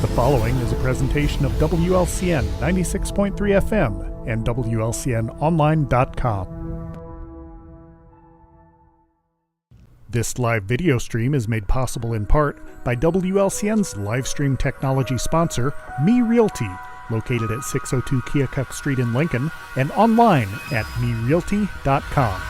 The following is a presentation of WLCN 96.3 FM and WLCNonline.com. This live video stream is made possible in part by WLCN's live stream technology sponsor, Me Realty, located at 602 Keokuk Street in Lincoln, and online at merealty.com.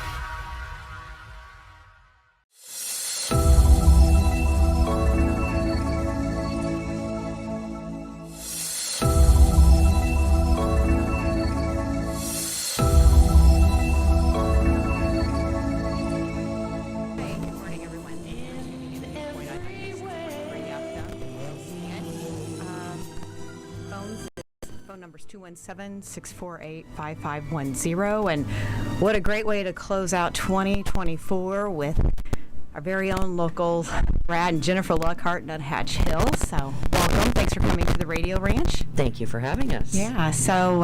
Numbers 217-648-5510, and what a great way to close out 2024 with our very own local Brad and Jennifer Luckhart in Nuthatch Hill. So welcome, thanks for coming to the Radio Ranch. Thank you for having us. Yeah, so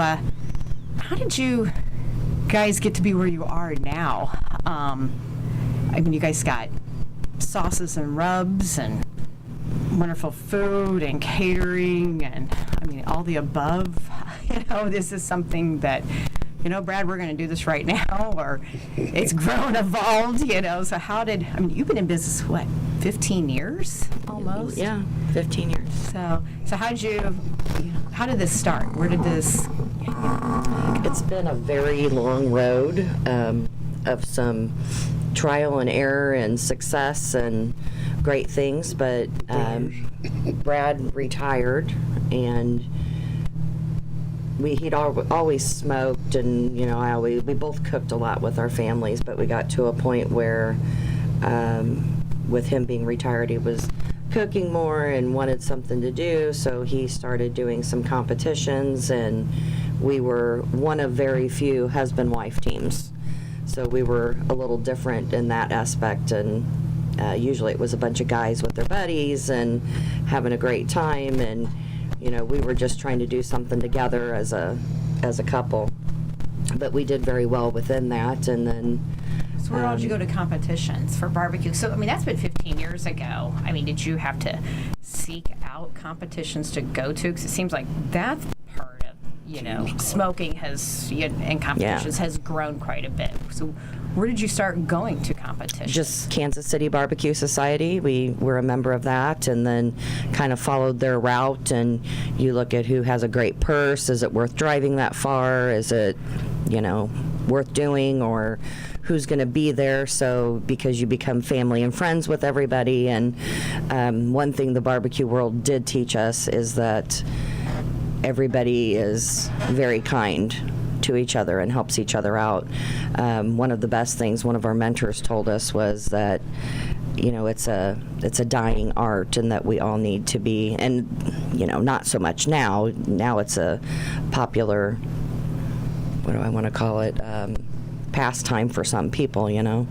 how did you guys get to be where you are now? I mean, you guys got sauces and rubs and wonderful food and catering and I mean all the above. You know, this is something that, you know, Brad, we're going to do this right now, or it's grown, evolved, you know. So how did, I mean, you've been in business, what, 15 years almost? Yeah, 15 years. So how did how did this start? Where did this? It's been a very long road of some trial and error and success and great things, but Brad retired, and he'd always smoked, and you know, we both cooked a lot with our families, but we got to a point where with him being retired, he was cooking more and wanted something to do, so he started doing some competitions, and we were one of very few husband-wife teams, so we were a little different in that aspect. And usually it was a bunch of guys with their buddies and having a great time, and you know, we were just trying to do something together as a couple. But we did very well within that. And then so where all did you go to competitions for barbecue? So I mean, that's been 15 years ago. I mean, did you have to seek out competitions to go to? Because it seems like that's part of, you know, smoking has and competitions has grown quite a bit. So where did you start going to competitions? Just Kansas City Barbecue Society. We were a member of that, and then kind of followed their route. And you look at who has a great purse. Is it worth driving that far? Is it, you know, worth doing? Or who's going to be there? So because you become family and friends with everybody. And one thing the barbecue world did teach us is that everybody is very kind to each other and helps each other out. One of the best things one of our mentors told us was that, you know, it's a dying art, and that we all need to be, and you know, not so much now. Now it's a popular, what do I want to call it, pastime for some people, you know.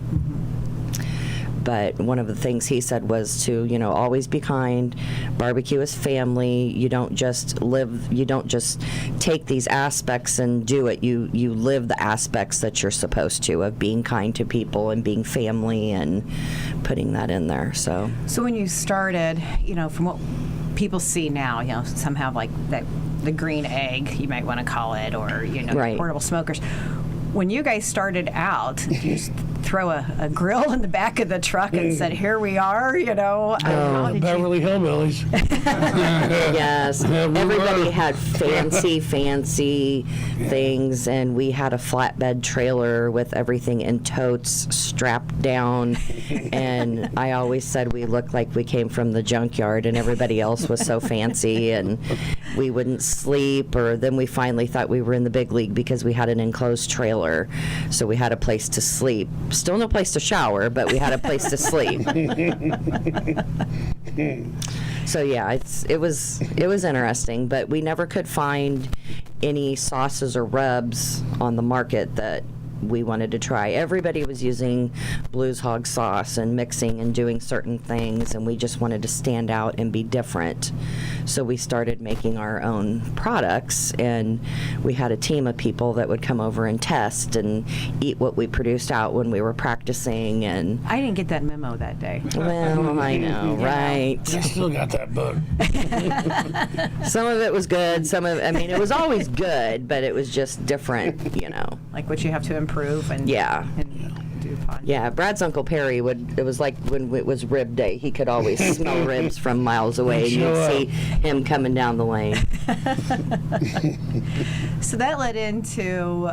But one of the things he said was to, you know, always be kind. Barbecue is family. You don't just take these aspects and do it. You live the aspects that you're supposed to, of being kind to people and being family and putting that in there. So when you started, you know, from what people see now, you know, some have like the green egg, you might want to call it, or, you know, right, portable smokers. When you guys started out, you just throw a grill in the back of the truck and said, "Here we are," you know. Beverly Hillbillies. Yes, everybody had fancy things, and we had a flatbed trailer with everything in totes strapped down. And I always said we looked like we came from the junkyard, and everybody else was so fancy, and we wouldn't sleep. Or then we finally thought we were in the big league because we had an enclosed trailer, so we had a place to sleep. Still no place to shower, but we had a place to sleep. So yeah, it was interesting, but we never could find any sauces or rubs on the market that we wanted to try. Everybody was using Blues Hog sauce and mixing and doing certain things, and we just wanted to stand out and be different. So we started making our own products, and we had a team of people that would come over and test and eat what we produced out when we were practicing. And I didn't get that memo that day. well, I know, right? I still got that book. Some of it was good. Some of, I mean, it was always good, but it was just different, you know. Like what you have to improve and Yeah. and do upon. Yeah, Brad's Uncle Perry it was like when it was rib day, he could always smell ribs from miles away, and you'd see him coming down the lane. So that led into,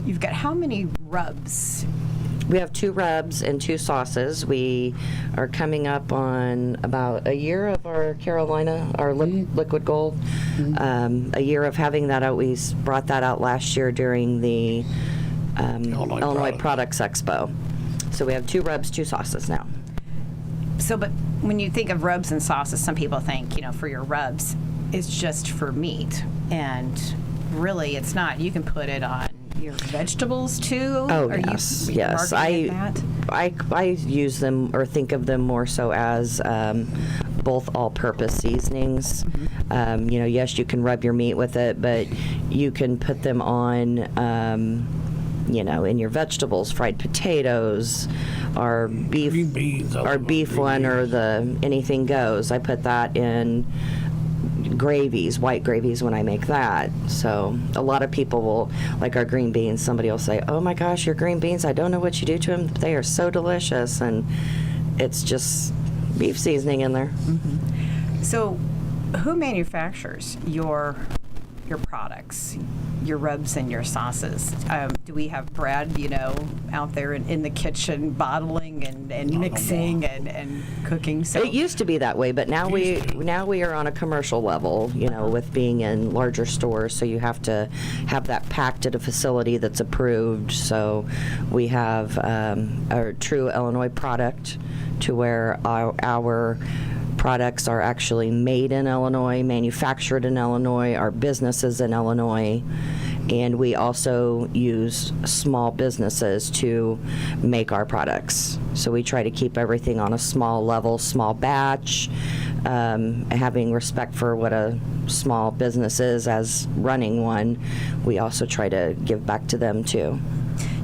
you've got how many rubs? We have 2 rubs and 2 sauces. We are coming up on about a year of our Carolina, our liquid gold. A year of having that out. We brought that out last year during the Illinois Products Expo. So we have 2 rubs, 2 sauces now. So, but when you think of rubs and sauces, some people think, for your rubs, it's just for meat. And really, it's not. You can put it on your vegetables too. Oh, Are yes, you yes. marketing that? I use them or think of them more so as both all-purpose seasonings. Yes, you can rub your meat with it, but you can put them on, in your vegetables, fried potatoes, our beef, Green beans, our beef green one, or beans. the anything goes. I put that in gravies, white gravies, when I make that. So a lot of people will, like our green beans, somebody will say, oh my gosh, your green beans, I don't know what you do to them, but they are so delicious. And it's just beef seasoning in there. So, who manufactures your products, your rubs and your sauces? Do we have Brad, out there in the kitchen bottling and mixing and cooking? So It used to be that way, but now we are on a commercial level, with being in larger stores. So you have to have that packed at a facility that's approved. So we have a true Illinois product, to where our products are actually made in Illinois, manufactured in Illinois, our businesses in Illinois, and we also use small businesses to make our products. So we try to keep everything on a small level, small batch, having respect for what a small business is as running one. We also try to give back to them too.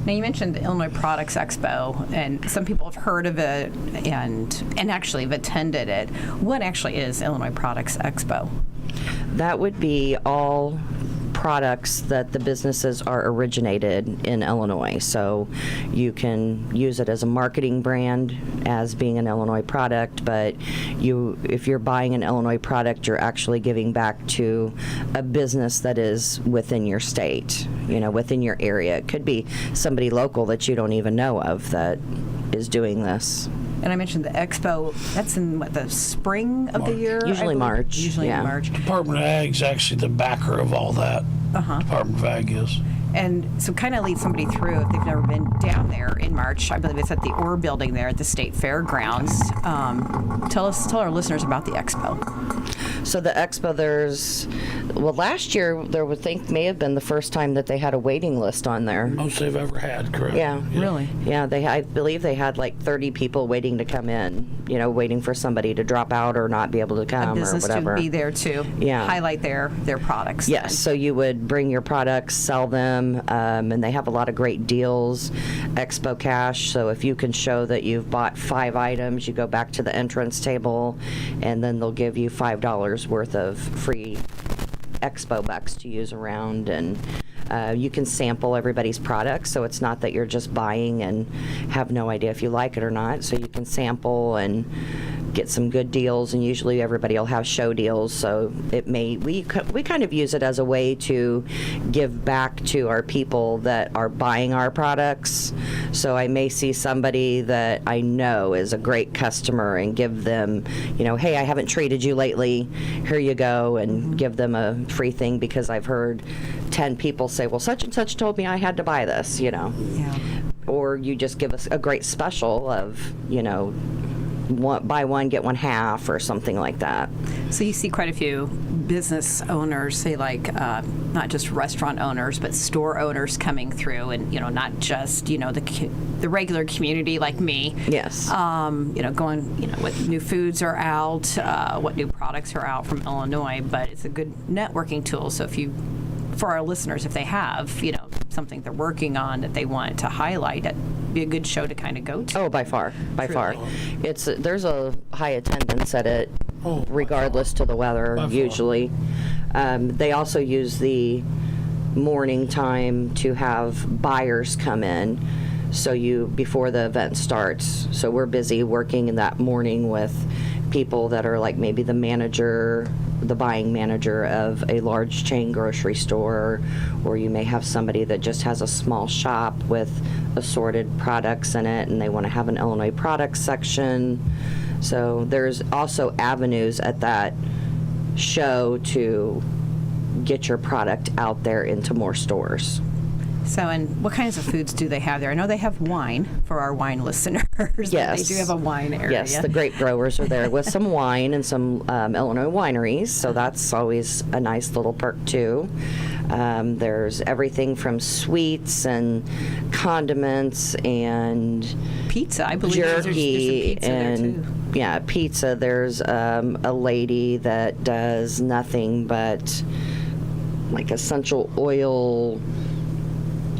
Now, you mentioned the Illinois Products Expo, and some people have heard of it and actually have attended it. What actually is Illinois Products Expo? That would be all products that the businesses are originated in Illinois. So you can use it as a marketing brand as being an Illinois product, but if you're buying an Illinois product, you're actually giving back to a business that is within your state, within your area. It could be somebody local that you don't even know of that is doing this. And I mentioned the expo. That's in the spring of the year? Usually March. Usually yeah. in March. Department of Ag's actually the backer of all that. Department of Ag is. And so kind of lead somebody through, if they've never been down there in March. I believe it's at the Orr building there at the State Fairgrounds. Tell our listeners about the expo. So the expo, last year may have been the first time that they had a waiting list on there. Most they've ever had, correct? Yeah. Really? Yeah, I believe they had like 30 people waiting to come in, waiting for somebody to drop out or not be able to come A business or whatever. to be there to highlight their products. Yes, so you would bring your products, sell them, and they have a lot of great deals. Expo Cash, so if you can show that you've bought 5 items, you go back to the entrance table, and then they'll give you $5 worth of free Expo bucks to use around, and you can sample everybody's products, so it's not that you're just buying and have no idea if you like it or not. So you can sample and get some good deals, and usually everybody will have show deals, so we kind of use it as a way to give back to our people that are buying our products. So I may see somebody that I know is a great customer and give them, hey, I haven't treated you lately, here you go, and give them a free thing, because I've heard 10 people say, well, such and such told me I had to buy this, Yeah. or you just give us a great special of, buy one, get one half or something like that. So you see quite a few business owners, say like not just restaurant owners, but store owners coming through, and not just the regular community like me. Yes. Going what new foods are out, what new products are out from Illinois, but it's a good networking tool. So for our listeners, if they have something they're working on that they want to highlight, that'd be a good show to kind of go to. Oh, by far. There's a high attendance at it, regardless to the weather. Usually, they also use the morning time to have buyers come in. So before the event starts. So we're busy working in that morning with people that are like maybe the buying manager of a large chain grocery store, or you may have somebody that just has a small shop with assorted products in it and they want to have an Illinois products section. So there's also avenues at that show to get your product out there into more stores. So, and what kinds of foods do they have there? I know they have wine for our wine listeners. Yes. They do have a wine area. Yes, the grape growers are there with some wine and some Illinois wineries, so that's always a nice little perk too. There's everything from sweets and condiments and pizza. I believe there's some jerky pizza there too. Yeah, pizza. There's a lady that does nothing but like essential oil,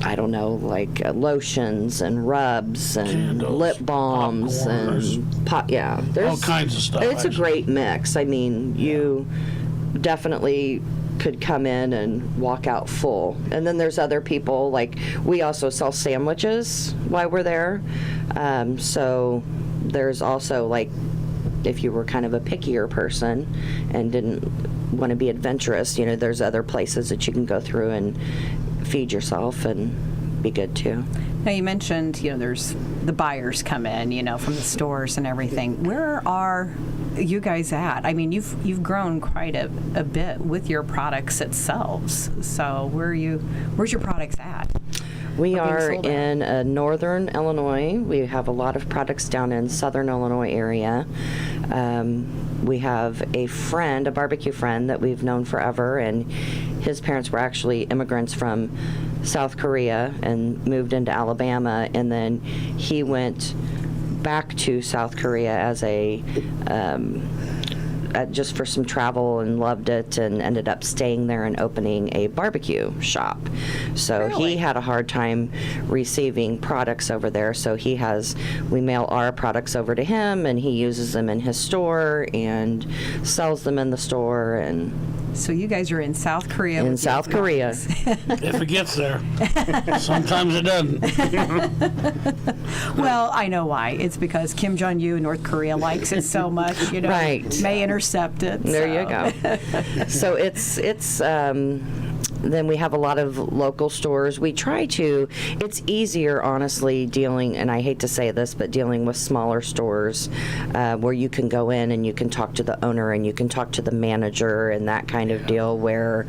I don't know, like lotions and rubs and Candles, lip balms popcorners. there's All kinds of stuff, It's actually. a great mix. I mean, you definitely could come in and walk out full. And then there's other people, like we also sell sandwiches while we're there. So there's also like, if you were kind of a pickier person and didn't want to be adventurous, there's other places that you can go through and feed yourself and be good too. Now you mentioned, there's the buyers come in, from the stores and everything. Where are you guys at? I mean, you've grown quite a bit with your products itself. So where's your products at? We Or being are sold at? in northern Illinois. We have a lot of products down in southern Illinois area. We have a barbecue friend that we've known forever, and his parents were actually immigrants from South Korea and moved into Alabama, and then he went back to South Korea as just for some travel and loved it, and ended up staying there and opening a barbecue shop. So Really? he had a hard time receiving products over there. So we mail our products over to him, and he uses them in his store and sells them in the store. And So you guys are in South Korea. in with South your Korea, products. If it gets there. Sometimes it doesn't. Well, I know why. It's because Kim Jong-un in North Korea likes it so much, Right. may intercept it. there so. you go. So it's then we have a lot of local stores. It's easier, honestly, dealing, and I hate to say this, but dealing with smaller stores where you can go in and you can talk to the owner and you can talk to the manager and that kind of deal, where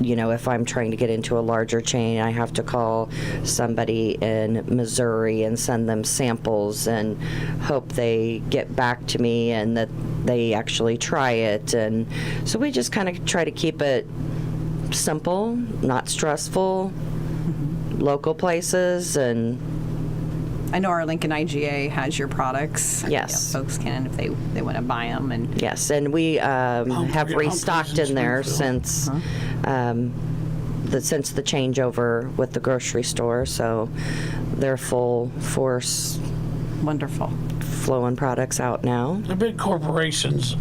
if I'm trying to get into a larger chain, I have to call somebody in Missouri and send them samples and hope they get back to me and that they actually try it. And so we just kind of try to keep it simple, not stressful, local places. And I know our Lincoln IGA has your products. Yes. Folks can if they want to buy them. And yes, and we have restocked in there since since the changeover with the grocery store. So they're full force wonderful. flowing products out now. The big corporations,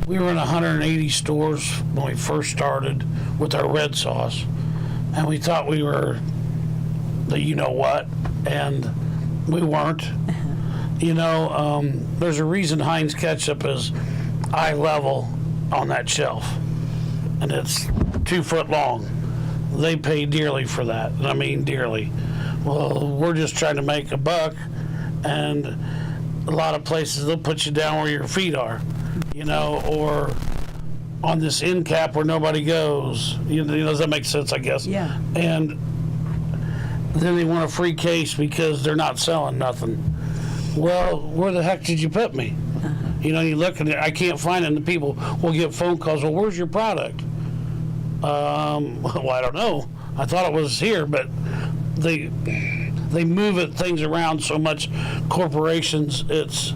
we were in 180 stores when we first started with our red sauce, and we thought we were the you-know-what, and we weren't. There's a reason Heinz ketchup is eye level on that shelf, and it's 2 foot long. They pay dearly for that, and I mean dearly. Well, we're just trying to make a buck, and a lot of places they'll put you down where your feet are, or on this end cap where nobody goes. Does that make sense? I guess. Yeah. And then they want a free case because they're not selling nothing. Well, where the heck did you put me? You know, you look at it, I can't find it, and the people will get phone calls, well, where's your product? Well, I don't know. I thought it was here, but they move things around so much, corporations, it's,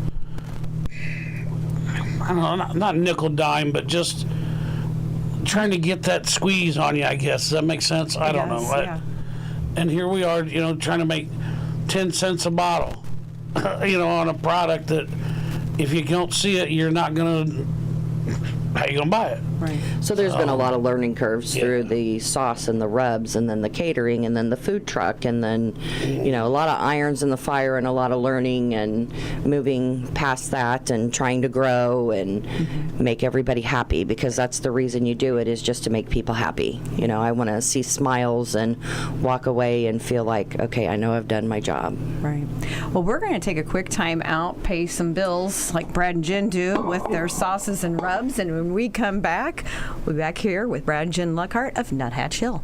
I don't know, not nickel dime, but just trying to get that squeeze on you, I guess. Does that make sense? I don't know. Yeah. And here we are, you know, trying to make 10 cents a bottle, you know, on a product that if you don't see it, you're not going to, how you going to buy it? Right. So there's been a lot of learning curves through the sauce and the rubs, and then the catering, and then the food truck, and then, you know, a lot of irons in the fire and a lot of learning and moving past that and trying to grow and make everybody happy, because that's the reason you do it, is just to make people happy. You know, I want to see smiles and walk away and feel like, okay, I know I've done my job. Right. Well, we're going to take a quick time out, pay some bills like Brad and Jen do with their sauces and rubs, and when we come back, we'll be back here with Brad and Jen Luckhart of Nuthatch Hill.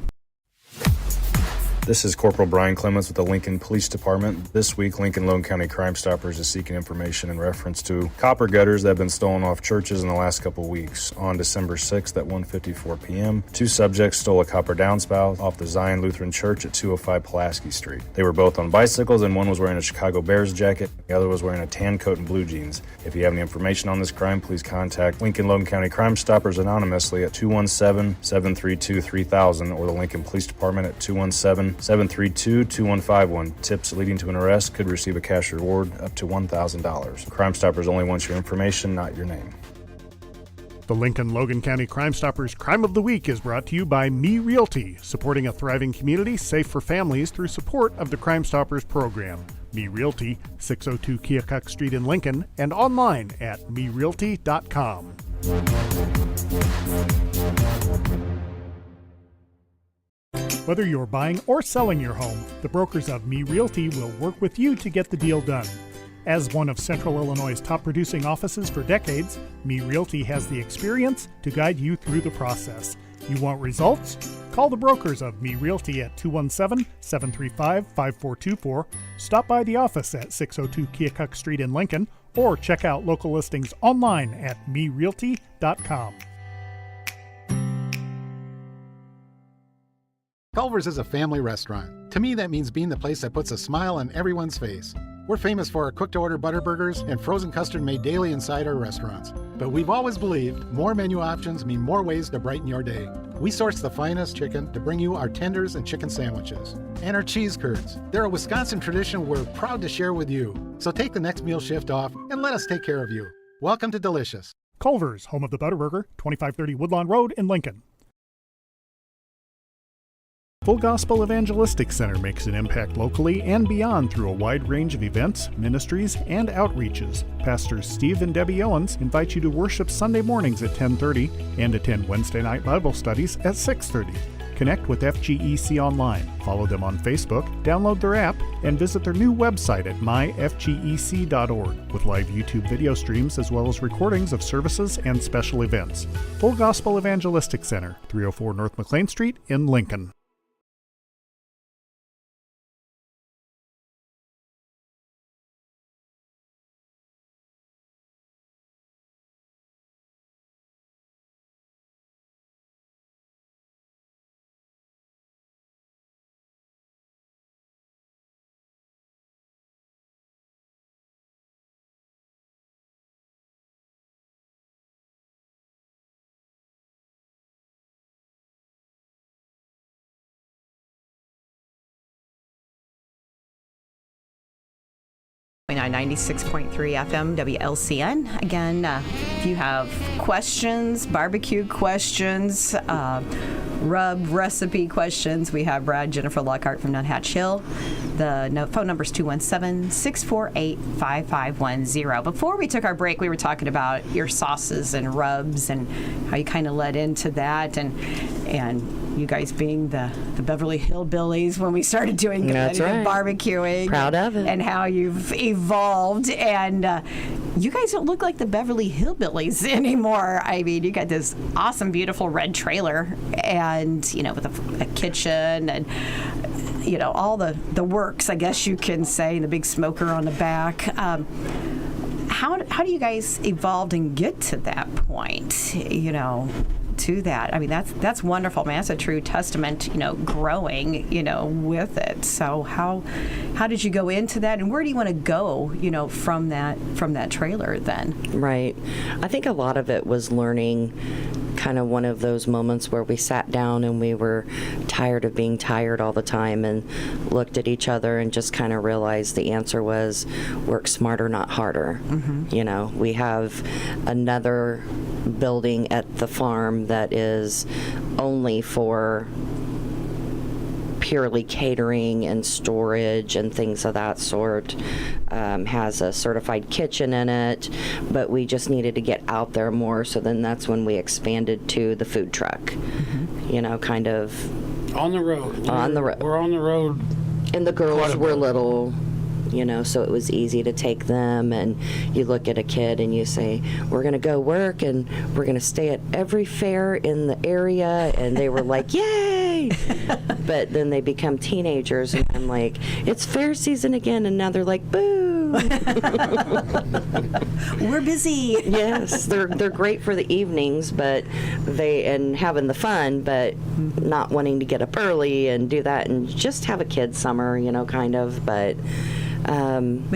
This is Corporal Brian Clements with the Lincoln Police Department. This week, Lincoln-Logan County Crime Stoppers is seeking information in reference to copper gutters that have been stolen off churches in the last couple weeks. On December 6th at 1:54 p.m., 2 subjects stole a copper downspout off the Zion Lutheran Church at 205 Pulaski Street. They were both on bicycles, and one was wearing a Chicago Bears jacket, the other was wearing a tan coat and blue jeans. If you have any information on this crime, please contact Lincoln-Logan County Crime Stoppers anonymously at 217-732-3000 or the Lincoln Police Department at 217-732-2151. Tips leading to an arrest could receive a cash reward up to $1,000. Crime Stoppers only wants your information, not your name. The Lincoln-Logan County Crime Stoppers Crime of the Week is brought to you by Me Realty, supporting a thriving community safe for families through support of the Crime Stoppers program. Me Realty, 602 Keokuk Street in Lincoln, and online at merealty.com. Whether you're buying or selling your home, the brokers of Me Realty will work with you to get the deal done. As one of Central Illinois' top producing offices for decades, Me Realty has the experience to guide you through the process. You want results? Call the brokers of Me Realty at 217-735-5424, stop by the office at 602 Keokuk Street in Lincoln, or check out local listings online at merealty.com. Culver's is a family restaurant. To me, that means being the place that puts a smile on everyone's face. We're famous for our cooked-to-order butter burgers and frozen custard made daily inside our restaurants. But we've always believed more menu options mean more ways to brighten your day. We source the finest chicken to bring you our tenders and chicken sandwiches. And our cheese curds. They're a Wisconsin tradition we're proud to share with you. So take the next meal shift off and let us take care of you. Welcome to Delicious. Culver's, home of the Butterburger, 2530 Woodlawn Road in Lincoln. Full Gospel Evangelistic Center makes an impact locally and beyond through a wide range of events, ministries, and outreaches. Pastors Steve and Debbie Owens invite you to worship Sunday mornings at 10:30 and attend Wednesday night Bible studies at 6:30. Connect with FGEC online, follow them on Facebook, download their app, and visit their new website at myfgec.org with live YouTube video streams as well as recordings of services and special events. Full Gospel Evangelistic Center, 304 North McLean Street in Lincoln. On 96.3 FM WLCN. Again, if you have questions, barbecue questions, rub recipe questions, we have Brad, Jennifer Luckhart from Nuthatch Hill. The phone number is 217-648-5510. Before we took our break, we were talking about your sauces and rubs and how you kind of led into that, and you guys being the Beverly Hillbillies when we started doing competitive barbecuing. Proud of it. And how you've evolved. And you guys don't look like the Beverly Hillbillies anymore. I mean, you got this awesome, beautiful red trailer and, with a kitchen. And all the works, I guess you can say, the big smoker on the back. How do you guys evolve and get to that point, to that? I mean, that's wonderful, man. That's a true testament, growing, with it. So how did you go into that, and where do you want to go, from that trailer then? Right. I think a lot of it was learning, kind of one of those moments where we sat down and we were tired of being tired all the time and looked at each other and just kind of realized the answer was work smarter, not harder. Mm-hmm. We have another building at the farm that is only for purely catering and storage and things of that sort. Has a certified kitchen in it, but we just needed to get out there more, so then that's when we expanded to the food truck. Mm-hmm. Kind of on the road. We're on the road. And the girls were little, so it was easy to take them, and you look at a kid and you say, we're going to go work and we're going to stay at every fair in the area, and they were like, yay! But then they become teenagers and I'm like, it's fair season again, and now they're like, boo! We're busy. Yes, they're great for the evenings, but and having the fun, but not wanting to get up early and do that and just have a kid summer, kind of, but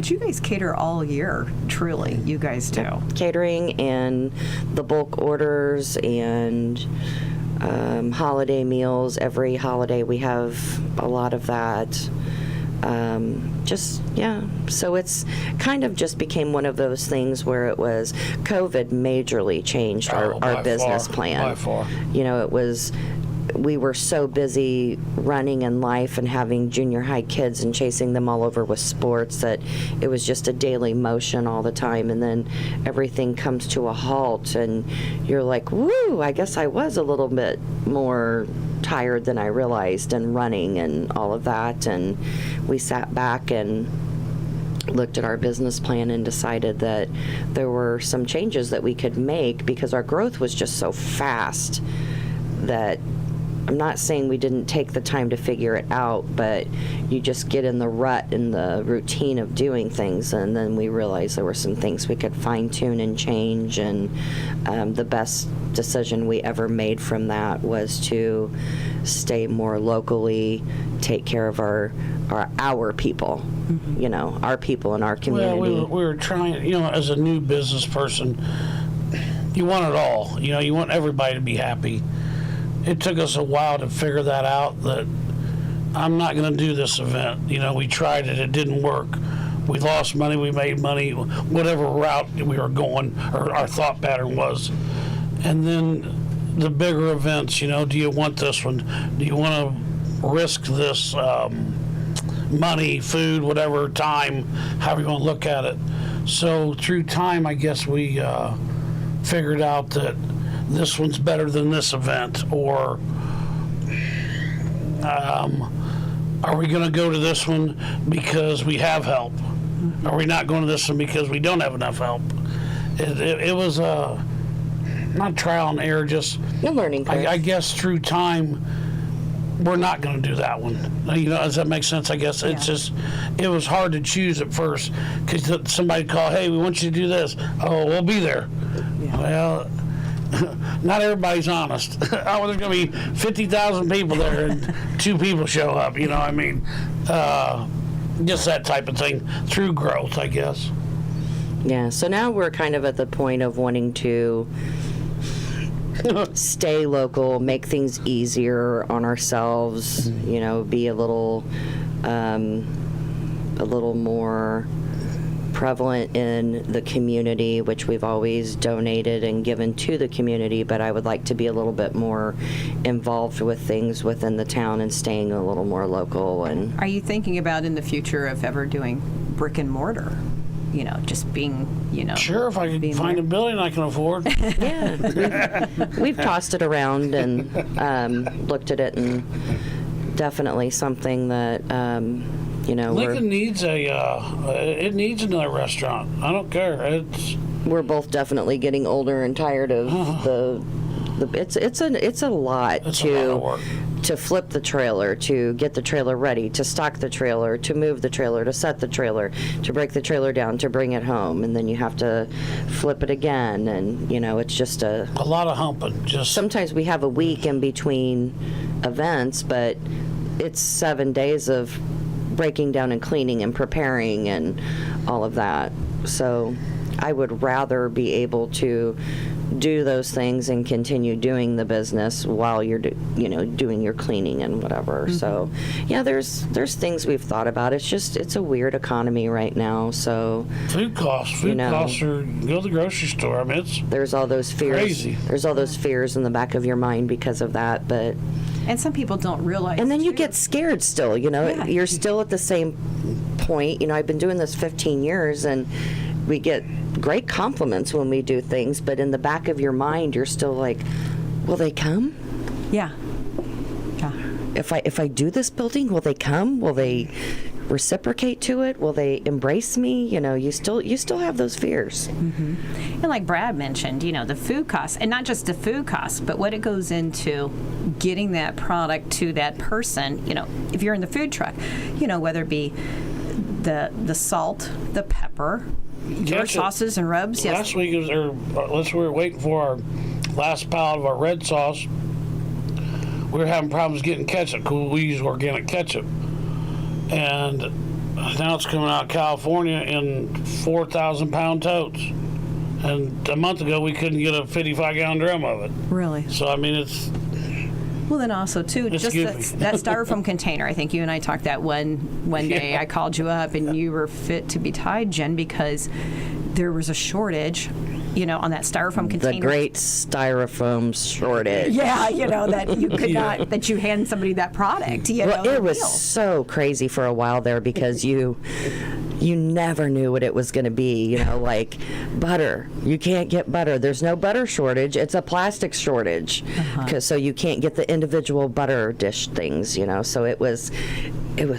you guys cater all year, truly. You guys do. Catering and the bulk orders and holiday meals. Every holiday we have a lot of that. So it's kind of just became one of those things where it was COVID majorly changed our business plan. By far. We were so busy running in life and having junior high kids and chasing them all over with sports that it was just a daily motion all the time, and then everything comes to a halt and you're like, woo, I guess I was a little bit more tired than I realized, and running and all of that. And we sat back and looked at our business plan and decided that there were some changes that we could make because our growth was just so fast that I'm not saying we didn't take the time to figure it out, but you just get in the rut, in the routine of doing things, and then we realized there were some things we could fine-tune and change, and the best decision we ever made from that was to stay more locally, take care of our people, our people in our community. Well, we were trying, as a new business person, you want it all. You want everybody to be happy. It took us a while to figure that out, that I'm not going to do this event. We tried it. It didn't work. We lost money. We made money, whatever route we were going, or our thought pattern was. And then the bigger events, do you want this one? Do you want to risk this money, food, whatever, time, however you want to look at it? So through time, I guess we figured out that this one's better than this event, or are we going to go to this one because we have help? Are we not going to this one because we don't have enough help? It was not trial and error, just a learning curve. I guess through time, we're not going to do that one. Does that make sense? I guess it's just, it was hard to choose at first because somebody called, hey, we want you to do this. Oh, we'll be there. Yeah. Well, not everybody's honest. Oh, there's going to be 50,000 people there and 2 people show up. Just that type of thing through growth, I guess. Yeah, so now we're kind of at the point of wanting to stay local, make things easier on ourselves, be a little more prevalent in the community, which we've always donated and given to the community, but I would like to be a little bit more involved with things within the town and staying a little more local. And are you thinking about in the future of ever doing brick and mortar? Just being, Sure, if I can find a building I can afford. Yeah, we've tossed it around and looked at it, and definitely something that Lincoln needs it needs another restaurant. I don't care. We're both definitely getting older and tired of the It's a lot It's a lot of work. to flip the trailer, to get the trailer ready, to stock the trailer, to move the trailer, to set the trailer, to break the trailer down, to bring it home, and then you have to flip it again, and it's just A lot of humping. Just sometimes we have a week in between events, but it's 7 days of breaking down and cleaning and preparing and all of that. So I would rather be able to do those things and continue doing the business while you're doing your cleaning and whatever. So yeah, there's things we've thought about. It's a weird economy right now. So food costs are, go to the grocery store. I mean, it's there's all those fears. Crazy. There's all those fears in the back of your mind because of that, but. And some people don't realize. And then you too. get scared still, Yeah. You're still at the same point. I've been doing this 15 years, and we get great compliments when we do things, but in the back of your mind, you're still like, will they come? Yeah. Yeah. If I do this building, will they come? Will they reciprocate to it? Will they embrace me? You still have those fears. And like Brad mentioned, the food costs, and not just the food costs, but what it goes into getting that product to that person. If you're in the food truck, whether it be the salt, the pepper, your Ketchup. sauces and rubs. Yes. Last week, we were waiting for our last pallet of our red sauce. We were having problems getting ketchup. We use organic ketchup. And now it's coming out of California in 4,000-pound totes. And a month ago, we couldn't get a 55-gallon drum of it. Really? So, I mean, it's... Well, then also, too, It's just goofy. that styrofoam container. I think you and I talked that one day. Yeah. I called you up, and you were fit to be tied, Jen, because there was a shortage, on that styrofoam container. The great styrofoam shortage. Yeah, that you could not, that you hand somebody that product. Well, the it was meal. so crazy for a while there because you never knew what it was going to be. Like butter, you can't get butter. There's no butter shortage. It's a plastic shortage, so you can't get the individual butter dish things. So it was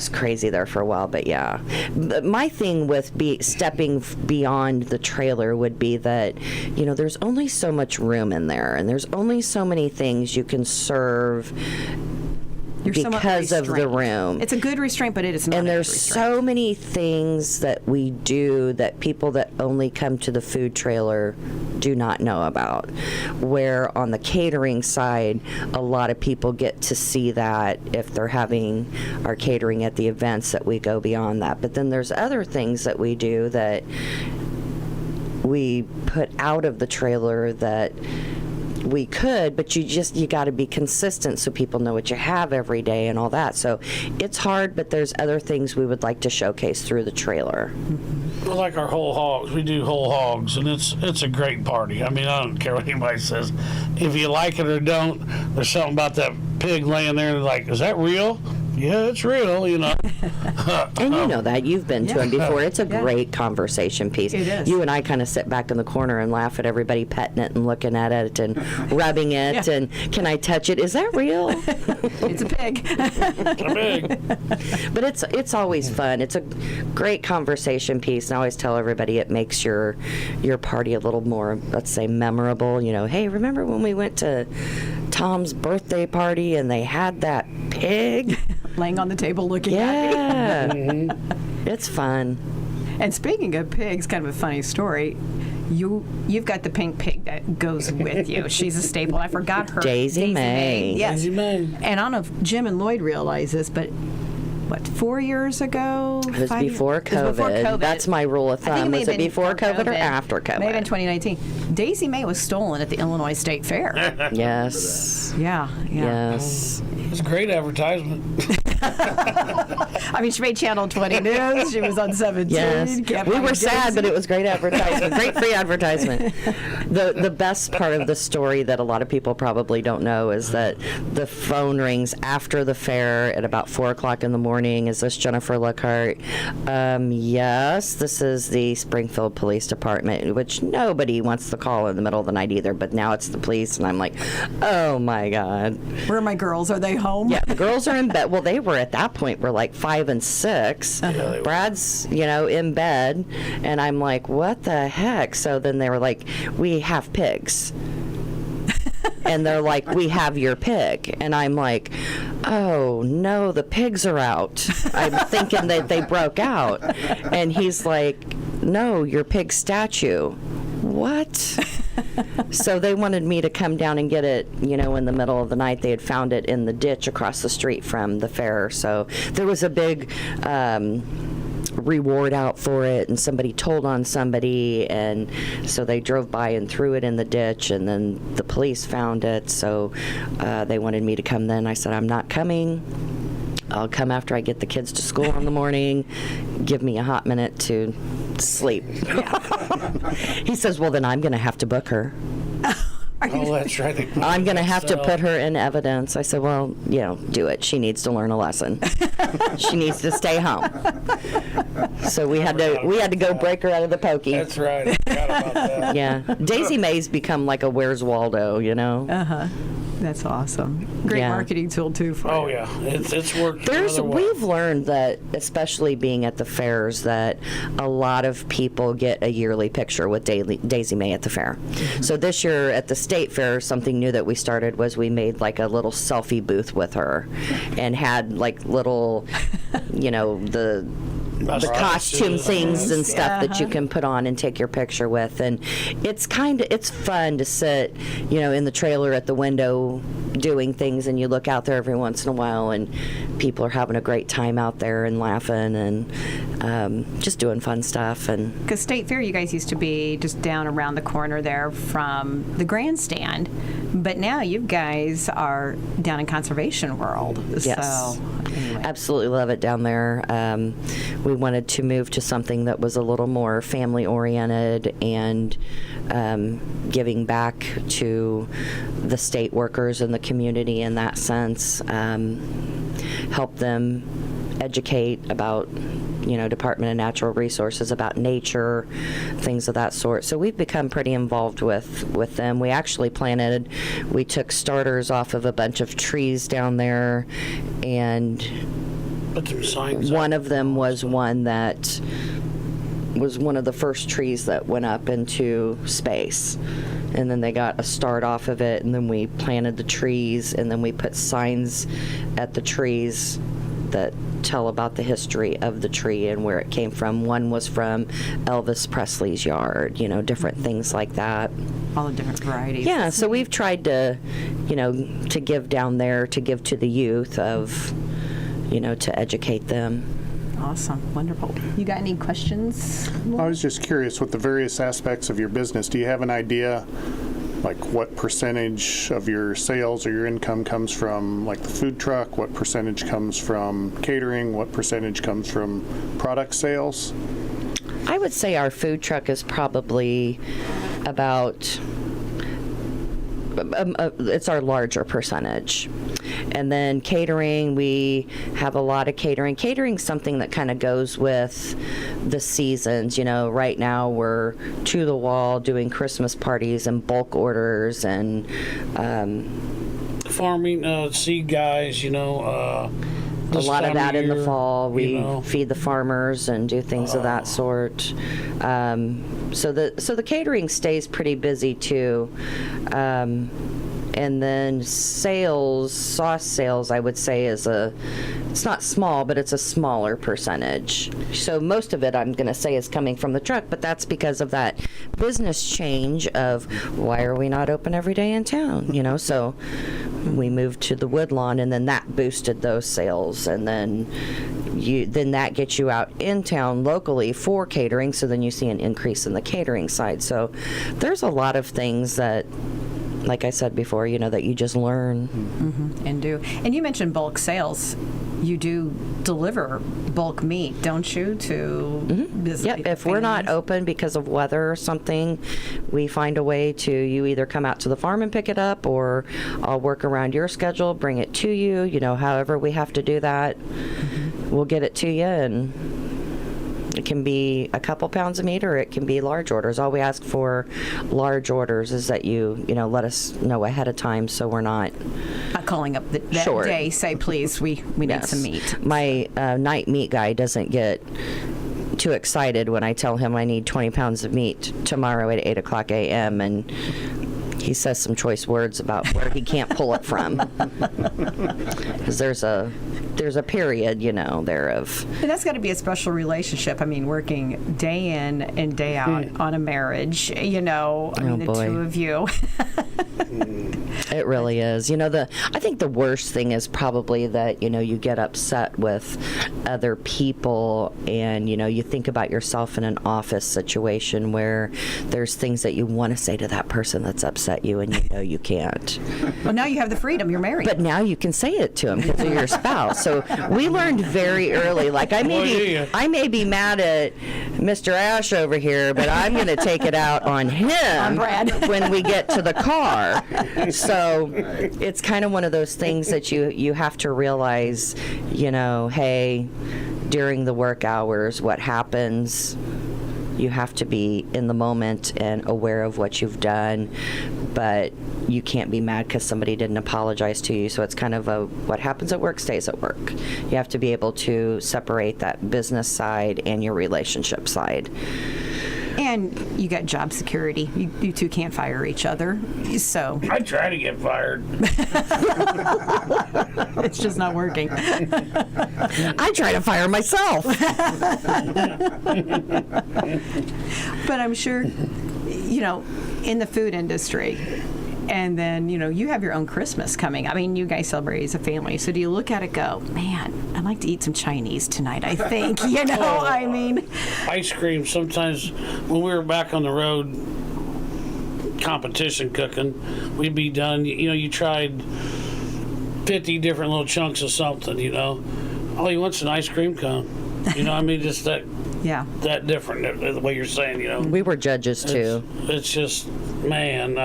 crazy there for a while. But yeah, my thing with stepping beyond the trailer would be that there's only so much room in there, and there's only so many things you can serve. You're somewhat Because of the restrained. room. It's a good restraint, but it is not And a there's good restraint. so many things that we do that people that only come to the food trailer do not know about. Where on the catering side, a lot of people get to see that if they're having our catering at the events, that we go beyond that. But then there's other things that we do that we put out of the trailer that we could, but you got to be consistent so people know what you have every day and all that. So it's hard, but there's other things we would like to showcase through the trailer. We like our whole hogs. We do whole hogs, and it's a great party. I mean, I don't care what anybody says. If you like it or don't, there's something about that pig laying there and like, is that real? Yeah, it's real, And you know that. You've been to them before. It's a great conversation piece. It is. You and I kind of sit back in the corner and laugh at everybody petting it and looking at it and rubbing it Yeah. and, can I touch it? Is that real? It's a pig. It's a pig. But it's always fun. It's a great conversation piece, and I always tell everybody it makes your party a little more, let's say, memorable. Hey, remember when we went to Tom's birthday party and they had that pig? Laying on the table looking at me. Yeah. It's fun. And speaking of pigs, kind of a funny story. You've got the pink pig that goes with you. She's a staple. I forgot her. Daisy May. Yes. Daisy May. And I don't know if Jim and Lloyd realize this, but 4 years ago? It was 5 years? before It was before COVID. That's my rule of I think thumb. may Was have it been before COVID or after COVID? May have been 2019. Daisy May was stolen at the Illinois State Fair. Yes. Yeah. Yes. It's a great advertisement. I mean, she made Channel 20 News. She was on 17. Yes. Kept We on were sad, Daisy. but it was great advertisement. Great free advertisement. The best part of the story that a lot of people probably don't know is that the phone rings after the fair at about 4 o'clock in the morning. Is this Jennifer Luckhart? Yes, this is the Springfield Police Department, which nobody wants to call in the middle of the night either, but now it's the police, and I'm like, oh my God. Where are my girls? Are they home? Yeah, the girls are in bed. Well, they were at that point, were like 5 and 6. Brad's, in bed, and I'm like, what the heck? So then they were like, we have pigs. And they're like, we have your pig. And I'm like, oh, no, the pigs are out. I'm thinking that they broke out. And he's like, no, your pig statue. What? So they wanted me to come down and get it, in the middle of the night. They had found it in the ditch across the street from the fair. So there was a big reward out for it, and somebody told on somebody, and so they drove by and threw it in the ditch, and then the police found it. So they wanted me to come then. I said, I'm not coming. I'll come after I get the kids to school in the morning. Give me a hot minute to sleep. He says, well, then I'm going to have to book her. Oh, that's right. I'm going to have to put her in evidence. I said, well, do it. She needs to learn a lesson. She needs to stay home. So we had to go break her out of the pokey. That's right. I forgot about that. Yeah. Daisy May's become like a Where's Waldo, Uh-huh. That's awesome. Great Yeah. marketing tool, too, for Oh, you. yeah. It's worked. another way. We've learned that, especially being at the fairs, that a lot of people get a yearly picture with Daisy May at the fair. So this year at the state fair, something new that we started was we made like a little selfie booth with her and had like little, the costume things and stuff that you can put on and take your picture with. And it's fun to sit, in the trailer at the window doing things, and you look out there every once in a while and people are having a great time out there and laughing and just doing fun stuff. And Because State Fair, you guys used to be just down around the corner there from the grandstand, but now you guys are down in Conservation World. Yes. So, anyway. Absolutely love it down there. We wanted to move to something that was a little more family oriented and giving back to the state workers and the community in that sense. Help them educate about Department of Natural Resources, about nature, things of that sort. So we've become pretty involved with them. We actually we took starters off of a bunch of trees down there, and Put some signs one up. of them was one that was one of the first trees that went up into space. And then they got a start off of it, and then we planted the trees, and then we put signs at the trees that tell about the history of the tree and where it came from. One was from Elvis Presley's yard, different things like that. All the different varieties. Yeah, so we've tried to, to give down there, to give to the youth of, to educate them. Awesome. Wonderful. You got any questions? I was just curious, with the various aspects of your business, do you have an idea, like what percentage of your sales or your income comes from like the food truck, what percentage comes from catering, what percentage comes from product sales? I would say our food truck is probably about, it's our larger percentage. And then catering, we have a lot of catering. Catering's something that kind of goes with the seasons. Right now we're to the wall doing Christmas parties and bulk orders and Farming, seed guys, a lot of that in the fall. We feed the farmers and do things of that sort. So the catering stays pretty busy too. And then sauce sales, I would say it's not small, but it's a smaller percentage. So most of it, I'm going to say, is coming from the truck, but that's because of that business change of why are we not open every day in town, So we moved to the Woodlawn, and then that boosted those sales, and then that gets you out in town locally for catering, so then you see an increase in the catering side. So there's a lot of things that, like I said before, that you just learn. Mm-hmm. And do. And you mentioned bulk sales. You do deliver bulk meat, don't you, to business? Yep. If we're not open because of weather or something, we find a way to, you either come out to the farm and pick it up, or I'll work around your schedule, bring it to you, however we have to do that. We'll get it to you, and it can be a couple pounds of meat, or it can be large orders. All we ask for large orders is that you let us know ahead of time, so we're not calling up that short. Day, say, please, we need Yes. some meat. My night meat guy doesn't get too excited when I tell him I need 20 pounds of meat tomorrow at 8 o'clock a.m., and he says some choice words about where he can't pull it from. Because there's a period, there of. And that's got to be a special relationship. I mean, working day in and day out on a marriage, I mean, the boy. two of you. It really is. I think the worst thing is probably that, you get upset with other people and, you think about yourself in an office situation where there's things that you want to say to that person that's upset you and you can't. Well, now you have the freedom. You're married. But now you can say it to him because of your spouse. So we learned very early, like I may be mad at Mr. Ash over here, but I'm going to take it out on him On Brad. when we get to the car. So it's kind of one of those things that you have to realize, hey, during the work hours, what happens, you have to be in the moment and aware of what you've done, but you can't be mad because somebody didn't apologize to you. So it's kind of what happens at work stays at work. You have to be able to separate that business side and your relationship side. And you got job security. You two can't fire each other. So I try to get fired. it's just not working. I try to fire myself. But I'm sure, in the food industry, and then, you have your own Christmas coming. I mean, you guys celebrate as a family. So do you look at it go, man, I'd like to eat some Chinese tonight, I think. I mean. Ice cream, sometimes when we were back on the road competition cooking, we'd be done. You tried 50 different little chunks of something, All you want's an ice cream cone. I mean, just that. Yeah. That different, the way you're saying, We were judges, too. It's just, man,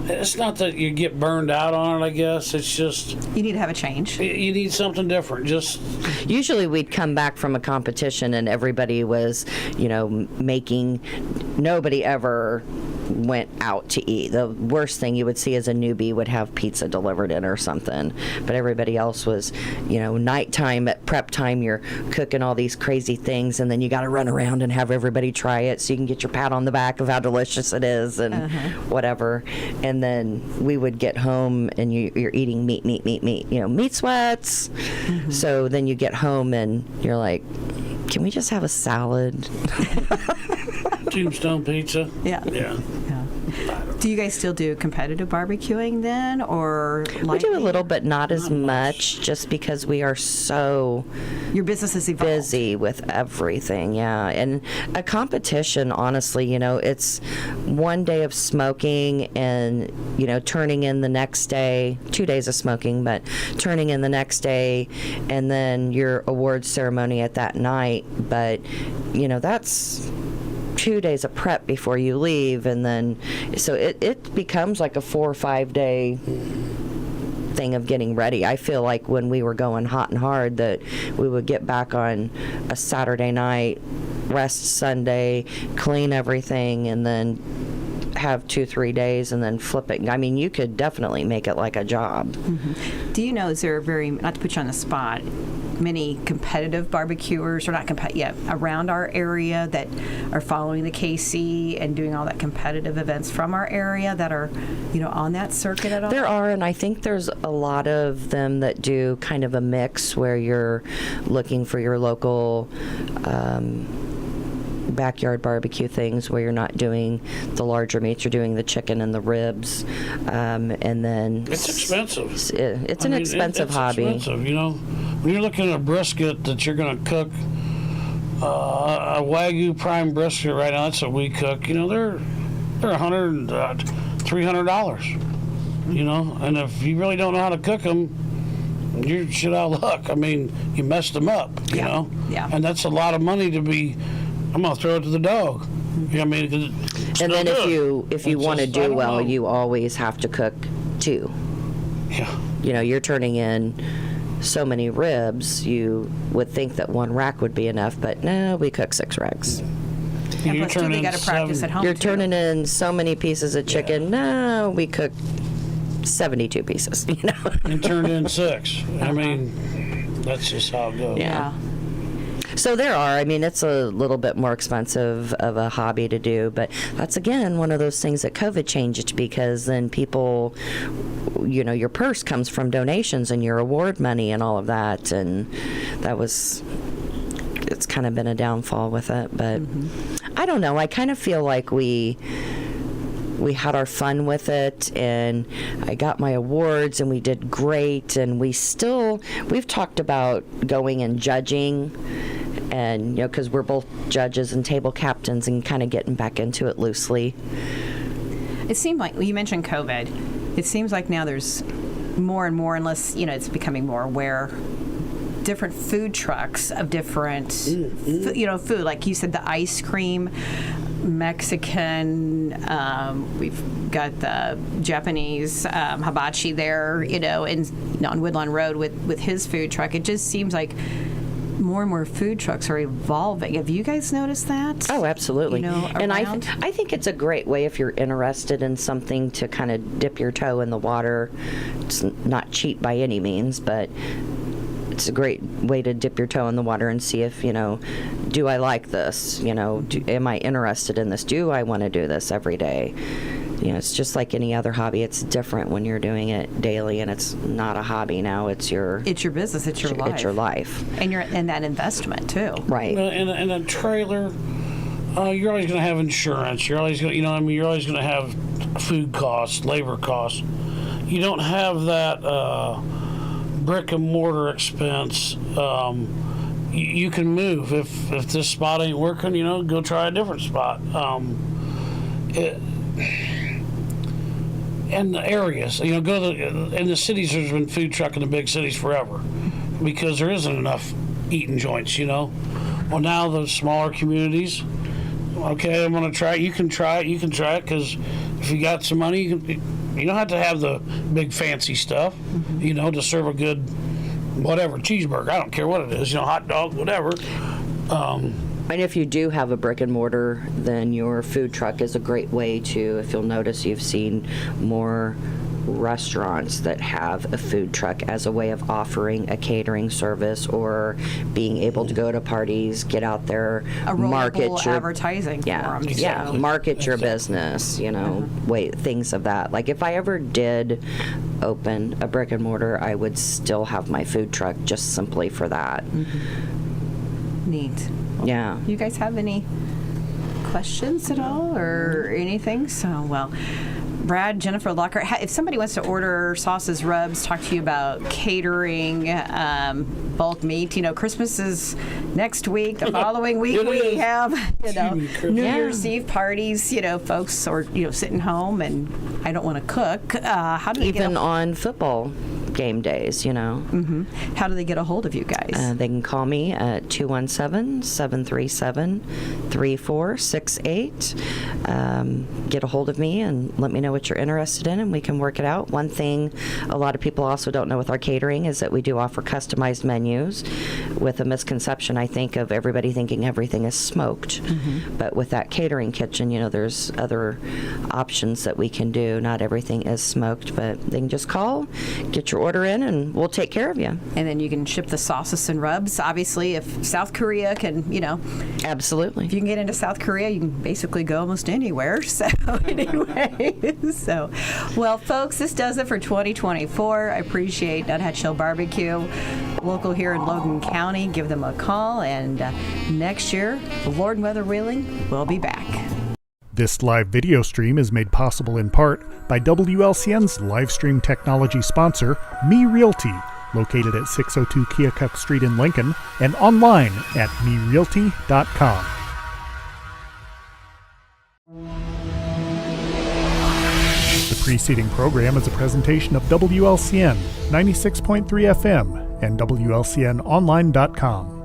it's not that you get burned out on it, I guess. It's just. You need to have a change. You need something different. Just. Usually we'd come back from a competition and everybody was, making, nobody ever went out to eat. The worst thing you would see is a newbie would have pizza delivered in or something. But everybody else was, nighttime at prep time, you're cooking all these crazy things and then you got to run around and have everybody try it so you can get your pat on the back of how delicious it is and whatever. And then we would get home and you're eating meat, meat sweats. So then you get home and you're like, can we just have a salad? Tombstone pizza. Yeah. Do you guys still do competitive barbecuing then, or We do a little, but not as much, just because we are so your business is evolved. busy with everything. Yeah, and a competition, honestly, it's one day of smoking and turning in the next day, 2 days of smoking, but turning in the next day, and then your awards ceremony at that night. But that's 2 days of prep before you leave, and then so it becomes like a 4 or 5 day thing of getting ready. I feel like when we were going hot and hard that we would get back on a Saturday night, rest Sunday, clean everything, and then have 2-3 days and then flip it. I mean, you could definitely make it like a job. Do you know, is there not to put you on the spot, many competitive barbecuers, or not around our area that are following the KC and doing all that competitive events from our area that are, on that circuit at all? There are, and I think there's a lot of them that do kind of a mix where you're looking for your local backyard barbecue things where you're not doing the larger meats, you're doing the chicken and the ribs, and then It's expensive. It's an expensive hobby. Expensive, when you're looking at a brisket that you're going to cook, a Wagyu prime brisket right now, that's what we cook. They're $100, $300. And if you really don't know how to cook them, you're shit out of luck. I mean, you messed them up. Yeah. And that's a lot of money to be. I'm gonna throw it to the dog. I mean, And then if you want to do well, you always have to cook two. Yeah. You're turning in so many ribs, you would think that one rack would be enough, but no, we cook 6 racks. And plus, too, they got to practice at home. You're too. turning in so many pieces of chicken. No, we cook 72 pieces. And turned in 6. I mean, that's just how it goes. Yeah. So there are. I mean, it's a little bit more expensive of a hobby to do, but that's again one of those things that COVID changed, because then people, your purse comes from donations and your award money and all of that, and it's kind of been a downfall with it. But I don't know. I kind of feel like we had our fun with it, and I got my awards, and we did great, and we've talked about going and judging, and because we're both judges and table captains, and kind of getting back into it loosely. It seemed like, you mentioned COVID, it seems like now there's more and more, unless it's becoming more aware, different food trucks of different food, like you said, the ice cream, Mexican, we've got the Japanese hibachi there, on Woodlawn Road with his food truck. It just seems like more and more food trucks are evolving. Have you guys noticed that? Oh, absolutely. And I think it's a great way, if you're interested in something, to kind of dip your toe in the water. It's not cheap by any means, but it's a great way to dip your toe in the water and see if, do I like this? Am I interested in this? Do I want to do this every day? It's just like any other hobby. It's different when you're doing it daily, and it's not a hobby now. It's your business. It's your life. It's your life. And that investment too. Right. In a trailer, you're always going to have insurance. You're always going, you're always going to have food costs, labor costs. You don't have that brick and mortar expense. You can move if this spot ain't working. Go try a different spot. And the areas, in the cities, there's been food truck in the big cities forever, because there isn't enough eating joints. Well, now the smaller communities, okay, I'm gonna try it. You can try it, because if you got some money, you don't have to have the big fancy stuff, to serve a good whatever cheeseburger. I don't care what it is, hot dog, whatever. And if you do have a brick and mortar, then your food truck is a great way to, if you'll notice, you've seen more restaurants that have a food truck as a way of offering a catering service, or being able to go to parties, get out there, market your advertising for them. Yeah, market your business, things of that. Like if I ever did open a brick and mortar, I would still have my food truck just simply for that. Neat. Yeah. You guys have any questions at all or anything? So, well, Brad, Jennifer, Luckhart, if somebody wants to order sauces, rubs, talk to you about catering, bulk meat, Christmas is next week. The following week we have, New Year's Eve parties, folks are, sitting home and I don't want to cook. How do they even on football game days, How do they get a hold of you guys? They can call me at 217-737-3468. Get a hold of me and let me know what you're interested in, and we can work it out. One thing a lot of people also don't know with our catering is that we do offer customized menus, with a misconception, I think, of everybody thinking everything is smoked. But with that catering kitchen, there's other options that we can do. Not everything is smoked, but they can just call, get your order in, and we'll take care of you. And then you can ship the sauces and rubs. Obviously, if South Korea can, Absolutely. If you can get into South Korea, you can basically go almost anywhere. So anyway, well, folks, this does it for 2024. I appreciate Nuthatch Hill Barbecue, local here in Logan County. Give them a call, and next year, the Lord weather willing, we'll be back. This live video stream is made possible in part by WLCN's live stream technology sponsor, Me Realty, located at 602 Keokuk Street in Lincoln, and online at merealty.com. The preceding program is a presentation of WLCN 96.3 FM and WLCNonline.com.